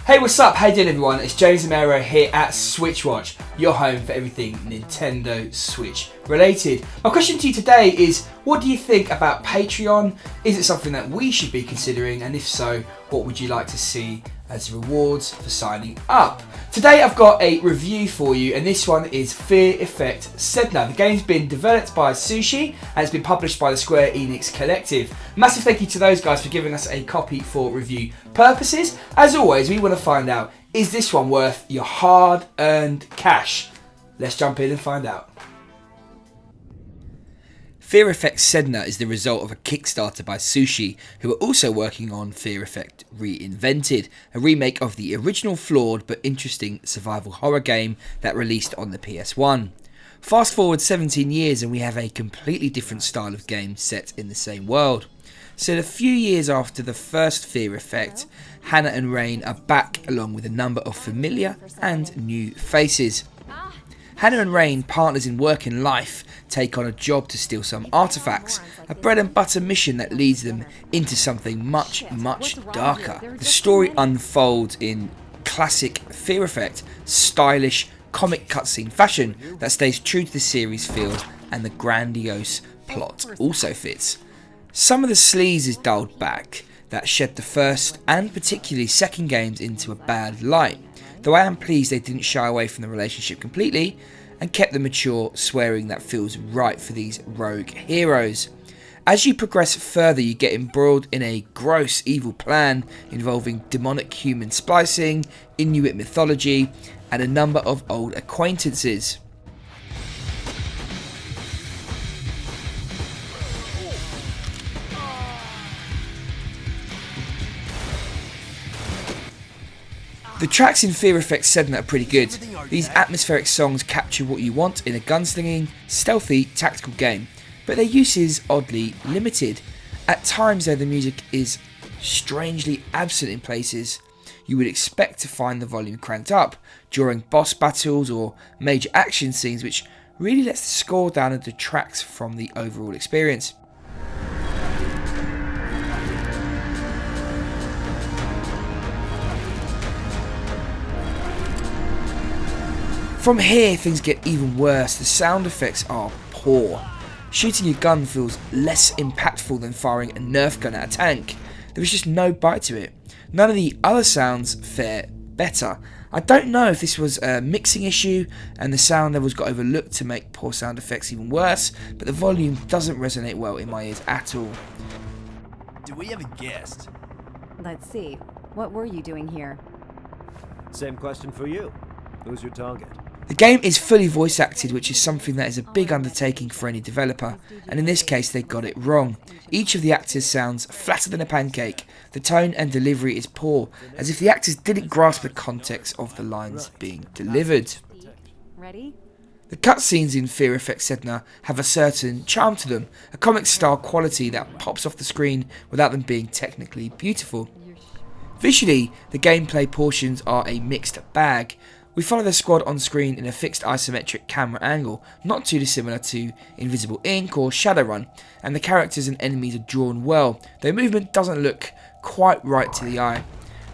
Hey, what's up? How you doing, everyone? It's James Amaro here at SwitchWatch, your home for everything Nintendo Switch related. My question to you today is, what do you think about Patreon? Is it something that we should be considering? And if so, what would you like to see as rewards for signing up? Today I've got a review for you, and this one is Fear Effect Sedna. The game's been developed by Sushi and it's been published by the Square Enix Collective. Massive thank you to those guys for giving us a copy for review purposes. As always, we want to find out, is this one worth your hard-earned cash? Let's jump in and find out. Fear Effect Sedna is the result of a Kickstarter by Sushi, who are also working on Fear Effect Reinvented, a remake of the original flawed but interesting survival horror game that released on the PS1. Fast forward 17 years and we have a completely different style of game set in the same world. So a few years after the first Fear Effect, Hannah and Rain are back along with a number of familiar and new faces. Hannah and Rain, partners in work and life, take on a job to steal some artifacts, a bread and butter mission that leads them into something much, much darker. The story unfolds in classic Fear Effect, stylish comic cutscene fashion that stays true to the series feel, and the grandiose plot also fits. Some of the sleaze is dialed back, that shed the first and particularly second games into a bad light, though I am pleased they didn't shy away from the relationship completely and kept the mature swearing that feels right for these rogue heroes. As you progress further, you get embroiled in a gross evil plan involving demonic human splicing, Inuit mythology, and a number of old acquaintances. The tracks in Fear Effect Sedna are pretty good. These atmospheric songs capture what you want in a gunslinging, stealthy, tactical game, but their use is oddly limited. At times though, the music is strangely absent in places you would expect to find the volume cranked up during boss battles or major action scenes, which really lets the score down and detracts from the overall experience. From here, things get even worse. The sound effects are poor. Shooting your gun feels less impactful than firing a Nerf gun at a tank. There is just no bite to it. None of the other sounds fare better. I don't know if this was a mixing issue and the sound levels got overlooked to make poor sound effects even worse, but the volume doesn't resonate well in my ears at all. Do we have a guest? Let's see. What were you doing here? Same question for you. Who's your target? The game is fully voice acted, which is something that is a big undertaking for any developer, and in this case they got it wrong. Each of the actors sounds flatter than a pancake. The tone and delivery is poor, as if the actors didn't grasp the context of the lines being delivered. Ready? The cutscenes in Fear Effect Sedna have a certain charm to them, a comic style quality that pops off the screen without them being technically beautiful. Visually, the gameplay portions are a mixed bag. We follow the squad on screen in a fixed isometric camera angle, not too dissimilar to Invisible Ink or Shadowrun, and the characters and enemies are drawn well, though movement doesn't look quite right to the eye.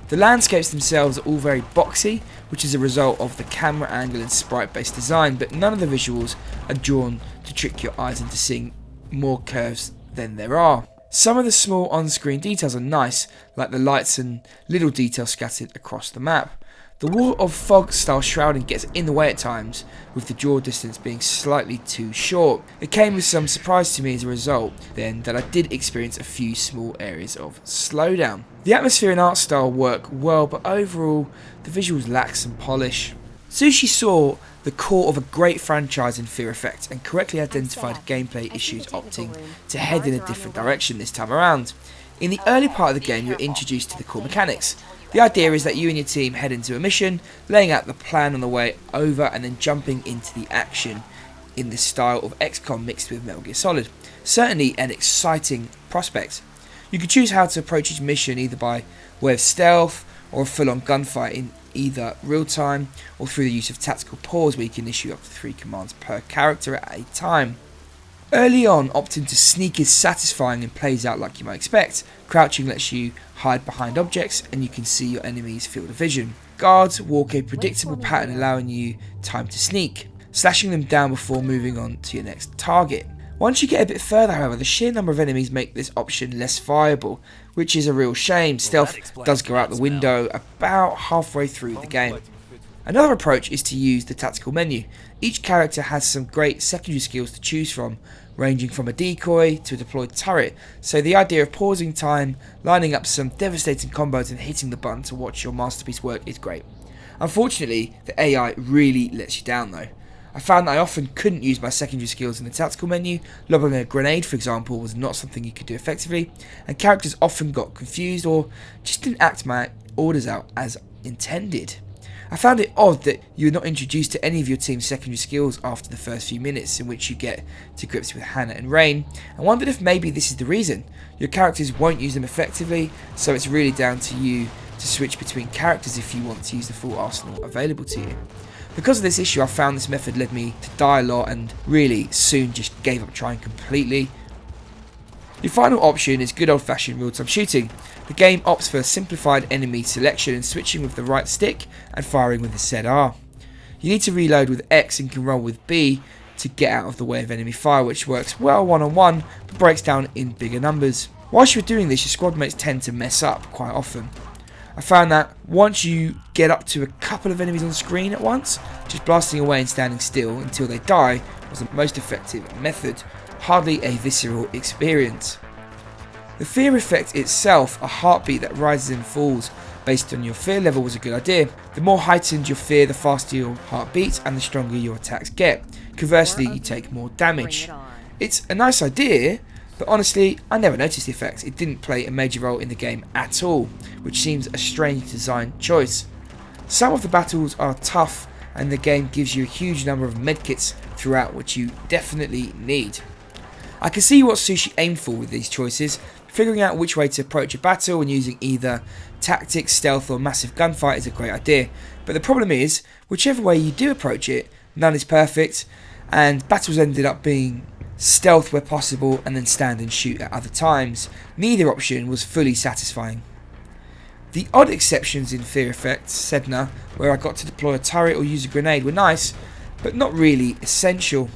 The landscapes themselves are all very boxy, which is a result of the camera angle and sprite-based design, but none of the visuals are drawn to trick your eyes into seeing more curves than there are. Some of the small on-screen details are nice, like the lights and little details scattered across the map. The wall of fog style shrouding gets in the way at times, with the draw distance being slightly too short. It came with some surprise to me as a result then that I did experience a few small areas of slowdown. The atmosphere and art style work well, but overall the visuals lack some polish. Sushi saw the core of a great franchise in Fear Effect and correctly identified gameplay issues, opting to head in a different direction this time around. In the early part of the game, you're introduced to the core mechanics. The idea is that you and your team head into a mission, laying out the plan on the way over and then jumping into the action in the style of XCOM mixed with Metal Gear Solid. Certainly an exciting prospect. You can choose how to approach each mission, either by way of stealth or a full-on gunfight in either real time or through the use of tactical pause, where you can issue up to 3 commands per character at a time. Early on, opting to sneak is satisfying and plays out like you might expect. Crouching lets you hide behind objects and you can see your enemy's field of vision. Guards walk a predictable pattern, allowing you time to sneak, slashing them down before moving on to your next target. Once you get a bit further, however, the sheer number of enemies make this option less viable, which is a real shame. Stealth does go out the window about halfway through the game. Another approach is to use the tactical menu. Each character has some great secondary skills to choose from, ranging from a decoy to a deployed turret, so the idea of pausing time, lining up some devastating combos and hitting the button to watch your masterpiece work is great. Unfortunately, the AI really lets you down though. I found that I often couldn't use my secondary skills in the tactical menu. Lobbing a grenade, for example, was not something you could do effectively, and characters often got confused or just didn't act my orders out as intended. I found it odd that you were not introduced to any of your team's secondary skills after the first few minutes in which you get to grips with Hannah and Rain, and wondered if maybe this is the reason. Your characters won't use them effectively, so it's really down to you to switch between characters if you want to use the full arsenal available to you. Because of this issue, I found this method led me to die a lot and really soon just gave up trying completely. The final option is good old-fashioned real-time shooting. The game opts for simplified enemy selection and switching with the right stick and firing with the ZR. You need to reload with X and can roll with B to get out of the way of enemy fire, which works well one-on-one but breaks down in bigger numbers. Whilst you're doing this, your squad mates tend to mess up quite often. I found that once you get up to a couple of enemies on screen at once, just blasting away and standing still until they die was the most effective method. Hardly a visceral experience. The fear effect itself, a heartbeat that rises and falls based on your fear level, was a good idea. The more heightened your fear, the faster your heart beats and the stronger your attacks get. Conversely, you take more damage. It's a nice idea, but honestly, I never noticed the effect. It didn't play a major role in the game at all, which seems a strange design choice. Some of the battles are tough and the game gives you a huge number of medkits throughout, which you definitely need. I can see what Sushi aimed for with these choices. Figuring out which way to approach a battle and using either tactics, stealth or massive gunfight is a great idea, but the problem is, whichever way you do approach it, none is perfect, and battles ended up being stealth where possible and then stand and shoot at other times. Neither option was fully satisfying. The odd exceptions in Fear Effect, Sedna, where I got to deploy a turret or use a grenade, were nice, but not really essential.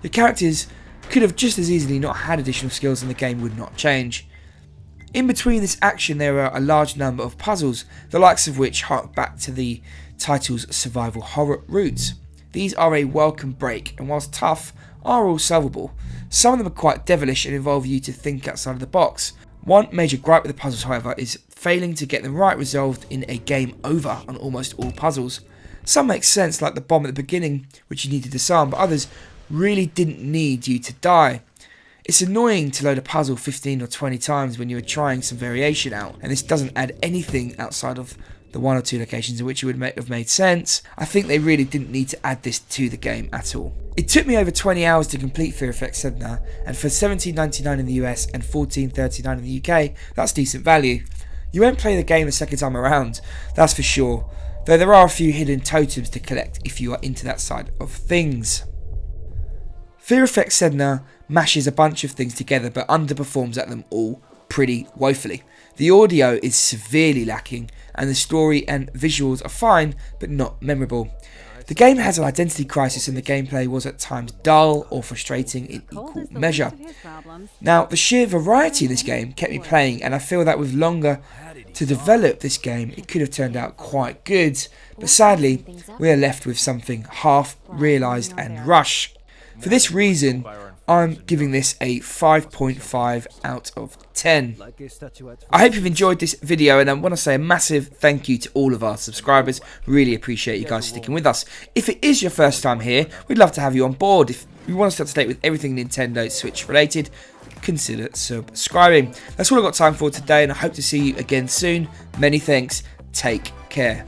Your characters could have just as easily not had additional skills and the game would not change. In between this action there are a large number of puzzles, the likes of which hark back to the title's survival horror roots. These are a welcome break and whilst tough, are all solvable. Some of them are quite devilish and involve you to think outside of the box. One major gripe with the puzzles, however, is failing to get them right resolved in a game over on almost all puzzles. Some make sense, like the bomb at the beginning, which you need to disarm, but others really didn't need you to die. It's annoying to load a puzzle 15 or 20 times when you are trying some variation out, and this doesn't add anything outside of the one or two locations in which it would have made sense. I think they really didn't need to add this to the game at all. It took me over 20 hours to complete Fear Effect Sedna, and for $17.99 in the US and $14.39 in the UK, that's decent value. You won't play the game the second time around, that's for sure, though there are a few hidden totems to collect if you are into that side of things. Fear Effect Sedna mashes a bunch of things together but underperforms at them all pretty woefully. The audio is severely lacking and the story and visuals are fine but not memorable. The game has an identity crisis and the gameplay was at times dull or frustrating in equal measure. Now, the sheer variety in this game kept me playing and I feel that with longer to develop this game it could have turned out quite good, but sadly we are left with something half realised and rushed. For this reason, I'm giving this a 5.5 out of 10. I hope you've enjoyed this video and I want to say a massive thank you to all of our subscribers. Really appreciate you guys sticking with us. If it is your first time here, we'd love to have you on board. If you want to stay up to date with everything Nintendo Switch related, consider subscribing. That's all I've got time for today and I hope to see you again soon. Many thanks. Take care.